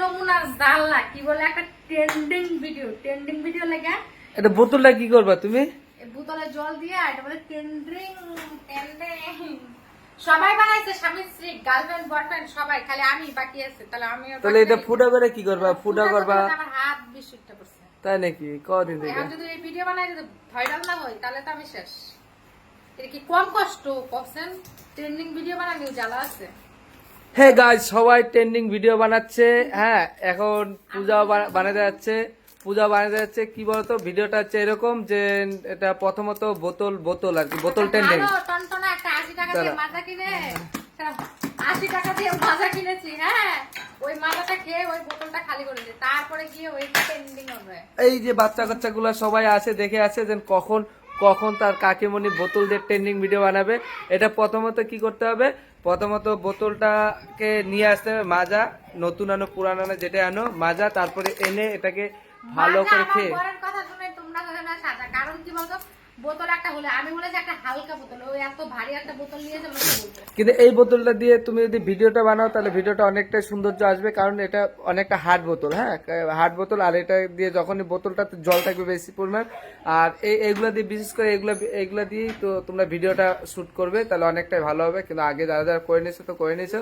নমুনা জানলা কি বলে একটা ট্রেন্ডিং ভিডিও লাগা। এটা বোতলটা কি করবা তুমি? এই বোতলে জল দিয়ে এটা বলে ট্রেন্ডিং। সবাই বানাইছে, স্বামী স্ত্রী গার্লফ্রেন্ড বয়ফ্রেন্ড সবাই, খালি আমি বাকি আছে। তাহলে এটা ফুটা করে কি করবা? ফুটা করবা? আমার হাত বিশুদ্ধ করছে। তাই নাকি? কদিন থেকে? এখন যদি এই ভিডিও বানাই যদি ভাইরাল না হয় তাহলে তো আমি শেষ। এটা কি কম কষ্ট করছেন? ট্রেন্ডিং ভিডিও বানালেও জ্বালা আছে। হ্যাঁ গাইস, সবাই ট্রেন্ডিং ভিডিও বানাচ্ছে। হ্যাঁ, এখন পূজাও বানাতে যাচ্ছে। কি বলতো, ভিডিওটা হচ্ছে এরকম যে এটা প্রথমত বোতল আর কি, বোতল ট্রেন্ডিং। টনটনা একটা 80 টাকা দিয়ে মাজা কিনে, 80 টাকা দিয়ে মাজা কিনেছি। হ্যাঁ, ওই মাজাটা খেয়ে ওই বোতলটা খালি করে দিই, তারপরে গিয়ে ওই ট্রেন্ডিং হবে। এই যে বাচ্চা কাচ্চাগুলো সবাই আছে, দেখে আছে যে কখন তার কাকিমণি বোতল দিয়ে ট্রেন্ডিং ভিডিও বানাবে। এটা প্রথমত কি করতে হবে, প্রথমত বোতলটাকে নিয়ে আসতে হবে, মাজা, নতুন আনো পুরান আনো যেটা আনো মাজা, তারপরে এনে এটাকে ভালো করে খেয়ে। কথা শুনে তোমরা সাজা, কারণ কি বলতো, বোতল একটা হলে আমি বলেছি একটা হালকা বোতল, ওই এত ভারী একটা বোতল নিয়ে যাবো। কিন্তু এই বোতলটা দিয়ে তুমি যদি ভিডিওটা বানাও তাহলে ভিডিওটা অনেকটা সৌন্দর্য আসবে, কারণ এটা অনেকটা হার্ড বোতল। হ্যাঁ, হার্ড বোতল। আর এটা দিয়ে যখনই বোতলটাতে জল থাকবে বেশি পরিমাণ, আর এইগুলা দিয়ে, বিশেষ করে এইগুলা দিয়েই তো তোমরা ভিডিওটা শুট করবে, তাহলে অনেকটাই ভালো হবে। কিন্তু আগে যারা করে নিয়েছো তো করে নিয়েছো।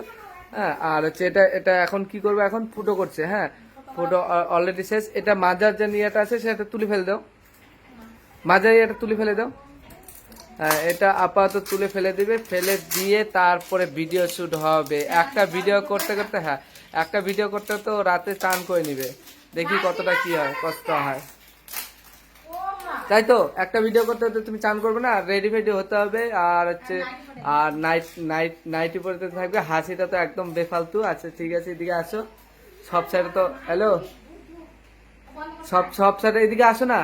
হ্যাঁ, আর হচ্ছে এটা এখন কি করবে, এখন ফুটো করছে। হ্যাঁ, ফুটো অলরেডি শেষ। এটা মাজার যে ইয়েটা আছে সেটা তুলে ফেলে দাও, মাজার ইয়েটা তুলে ফেলে দাও। এটা আপাতত তুলে ফেলে দিবে, ফেলে দিয়ে তারপরে ভিডিও শুট হবে। একটা ভিডিও করতে তো রাতে চান করে নিবে, দেখি কতটা কি হয়, কষ্ট হয়। তাই তো, একটা ভিডিও করতে তুমি চান করবে না, রেডি ফেডি হতে হবে। আর হচ্ছে আর নাইটি পরে থাকবে। হাসিটা তো একদম বেফালতু। আচ্ছা ঠিক আছে, এদিকে আসো। সব সাইডে তো হ্যালো, সব সাইডে এদিকে আসো না,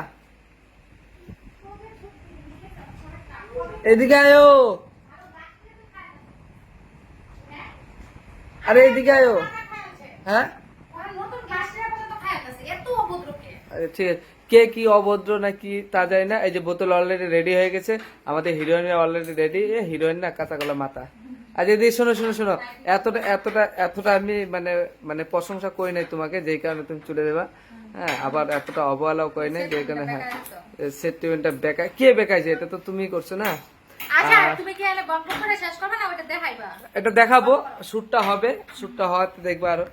এদিকে আয়ো, আরে এদিকে আয়ো। হ্যাঁ, আরে ঠিক আছে, কে কি অভদ্র নাকি তা জানি না। এই যে বোতল অলরেডি রেডি হয়ে গেছে, আমাদের হিরোইন অলরেডি রেডি। হিরোইন না, কাঁচাগোলা মাথা। আচ্ছা এদিকে শোনো, এতটা আমি মানে প্রশংসা করি নাই তোমাকে, যেই কারণে তুমি চলে দেবা। হ্যাঁ, আবার এতটা অবহেলাও করি নাই, যেই কারণে হ্যাঁ সেন্টিমেন্টটা বেকার। কে বেকাইছে? এটা তো তুমি করছো না। আচ্ছা, তুমি কি এলে বকবক করে শেষ করবে না, ওটা দেখাইবা? এটা দেখাবো, শুটটা হওয়াতে দেখবো আরো।